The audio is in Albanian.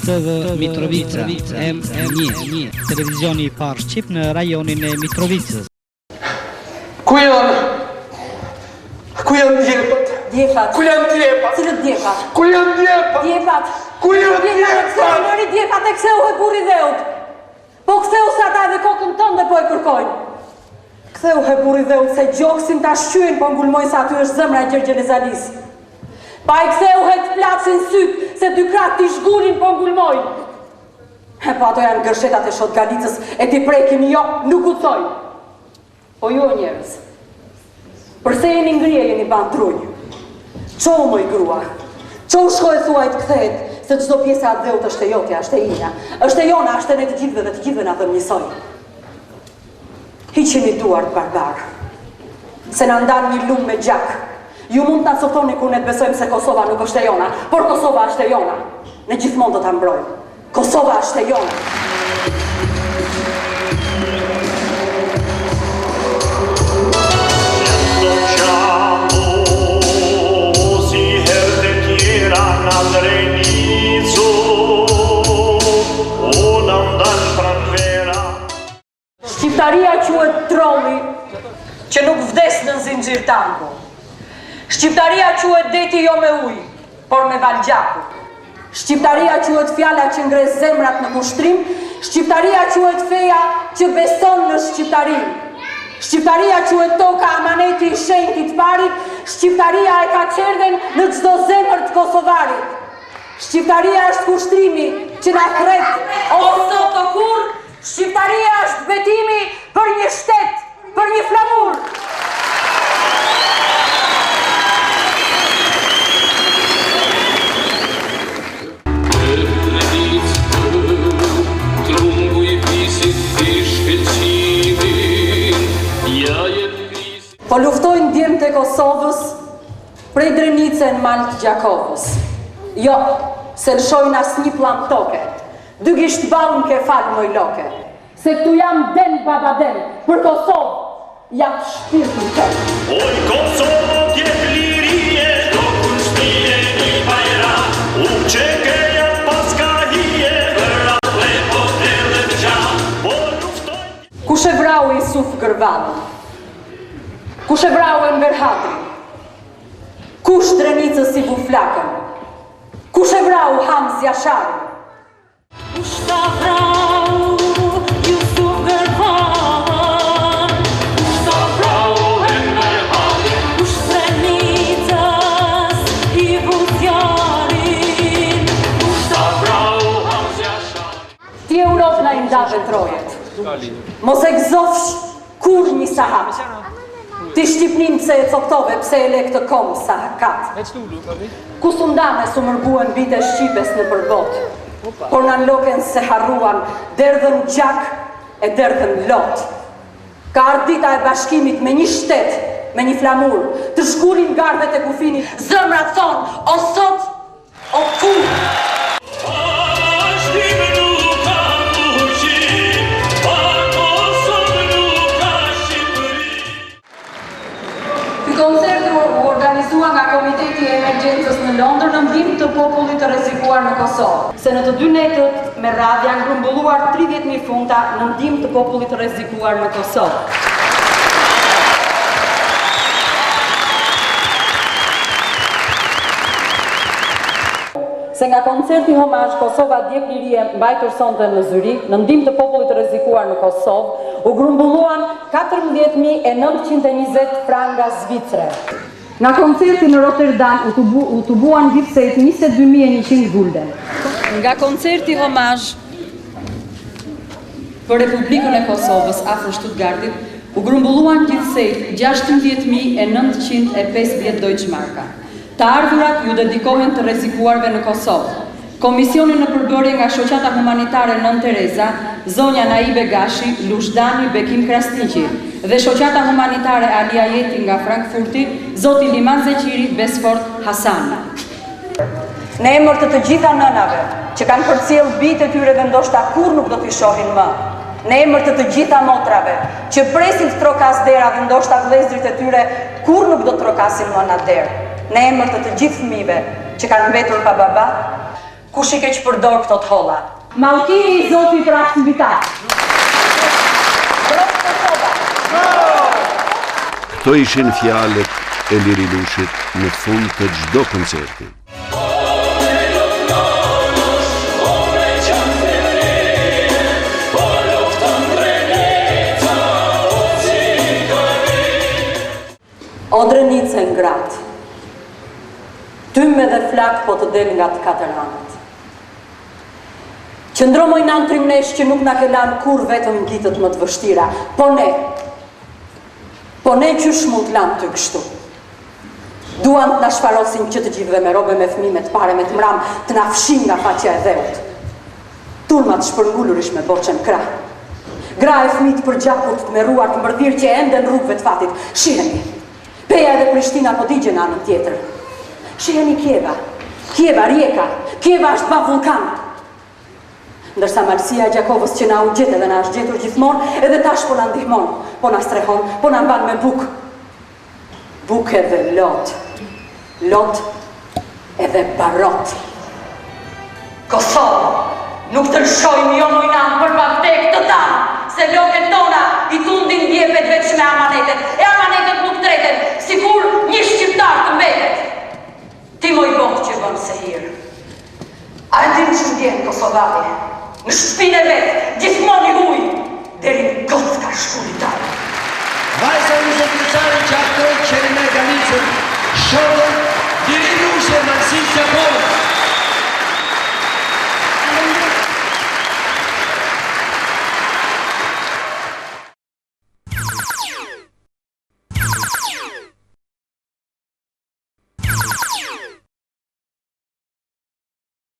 TV Mitrovica, M1, televizioni I parë shqip në rajonin e Mitrovicës. Ku janë? Ku janë djepat? Djepat. Ku janë djepat? Cilët djepat? Ku janë djepat? Djepat. Ku janë djepat? Nëri djepat e ktheu e burri dheut. Po ktheu sa ta edhe kokën tënde po e kërkojnë. Ktheu e burri dheut se gjoksin ta shqyën po ngulmojnë sa aty është zemra e Gjergjelezadis. Pa I ktheu e të placin syt se dy kratë t'i shgullin po ngulmojnë. E po ato janë gërshetat e shot galicës e t'i prekim jo, nuk u thojnë. Po jo njerëz. Përse jeni ngrije jeni ban trunjë? Qo më I grua? Qo shko e thua I të kthehet? Se çdo pjesë atë dheut është e jotja, është e ina. Është e jona, është e ne të gjithve dhe të gjithve na dhëm njësoj. Hiqeni duart barbar. Se na ndan një lumë me gjak. Ju mund ta coftoni kur ne të besojmë se Kosova nuk është e jona, por Kosova është e jona. Ne gjithmonë do ta mbrojmë. Kosova është e jona. Shqiptaria quhet trolli që nuk vdes në zinxhir tango. Shqiptaria quhet deti jo me ujë, por me valgjaku. Shqiptaria quhet fjala që ngres zemrat në kushtrim. Shqiptaria quhet feja që beson në shqiptarinë. Shqiptaria quhet toka amaneti I shenjtë I të parit. Shqiptaria e ka qerdhen në çdo zemër të kosovarit. Shqiptaria është kushtrimi që na thret ose të kur. Shqiptaria është betimi për një shtet, për një flamur. Po luftojnë djemët e Kosovës prej Drenice në malë të Gjakovës. Jo, se lëshojnë as një plam toke. Dy gisht balën ke falë moj loke. Se këtu jam den baba den, për Kosovë, jam shpirtin të. Oj Kosovë tjetë lirie, do kushtije një bajra, qeke janë paska hije, për atle po të dhe të gjatë, po luftojnë. Kush e vrau Isuf Gërvadën? Kush e vrau Enver Hatri? Kush Drenicës si Buflakën? Kush e vrau Hamz Jasharin? Kush ta vrau Jusuf Gërvan? Kush ta vrau Enver Hatri? Kush Drenicës I Bufjarin? Kush ta vrau Hamz Jasharin? Ti Europë na I ndave trojet. Mos e gëzofsh kur një sahat. Ti Shqipnin pse e coktove, pse e lek të kom sa hakat. Ku sundame su mërguen bite Shqipes në përbot, por në loken se harruan derdhën gjak e derdhën lot. Ka ardita e bashkimit me një shtet, me një flamur, të shkurin gardhet e kufinit, zëmrat thonë, o sot, o kur. Organizuar nga Komiteti I Emergjencës në Londër në ndihmë të popullit të rrezikuar në Kosovë. Se në të dy netët me radhë janë grumbulluar 30.000 funta në ndihmë të popullit të rrezikuar në Kosovë. Se nga koncerti homazh Kosova djep lirie mbajtur sonte në Zyri, në ndihmë të popullit të rrezikuar në Kosovë, u grumbulluan 14.920 franga zvicre. Nga koncerti në Rotterdam u tubuan gjithsejt 22.100 gulden. Nga koncerti homazh për Republikën e Kosovës afër Stuttgartit u grumbulluan gjithsejt 16.950 Deutschmarka. Të ardhurat ju dedikohen të rrezikuarve në Kosovë. Komisionin në përbërje nga shoqata humanitare Nën Tereza, zonja Naibe Gashi, Lushdani Bekim Krasniqi dhe shoqata humanitare Alia Jeti nga Frankfurti, zoti Liman Zeqiri Besfort Hasani. Në emër të gjitha nënave që kanë përcjell bitë e tyre dhe ndoshta kur nuk do t'i shohin më. Në emër të gjitha motrave që presin të trokas dera dhe ndoshta vëllezërit e tyre kur nuk do të trokasin më në derë. Në emër të gjithë fëmijëve që kanë mbetur pa baba, kush i keq përdor këto të holla. Mallkimi i Zotit raftë mbi ta. Këto ishin fjalët e Lirilushit në fund të çdo koncerti. O drenice ngrat, tymë dhe flak po të del nga të katër anët. Qëndro moj në trimnesh që nuk na ke lanë kur vetëm ngitët më të vështira, po ne qysh mund të lanë të kështu. Duan të na shfarosin që të gjithve me robe, me fëmijë, me të pare, me të mram, të na fshin nga faqja e dheut. Turmat shpërngullur ish me boqen krah. Gra e fëmijët për gjapur të meruar të mbërdhir që ende në rrugëve të fatit. Shiheni, Peja dhe Prishtina po digjen anën tjetër. Shiheni Kieva, Rijeka, Kieva është pa vulkan. Ndërsa Malësia e Gjakovës që na u gjetë dhe na është gjetur gjithmonë, edhe tash po na ndihmon, po na strehon, po na mban me bukë. Bukë edhe lot edhe barot. Kosovë, nuk të lëshojmë jo mojnan për pavdek të tanë, se loket tona i tundin djepet veç me amanetet, e amanetet nuk treten, sikur një shqiptar të mbetet. Ti moj bohë që bënë se hirë. A e tim që ndjenë Kosovari, në shtëpinë e vetë, gjithmonë i huj, deri në gotë ka shkullitarë. Vajza u zotëqari që aftoj që në Ganicën, shokën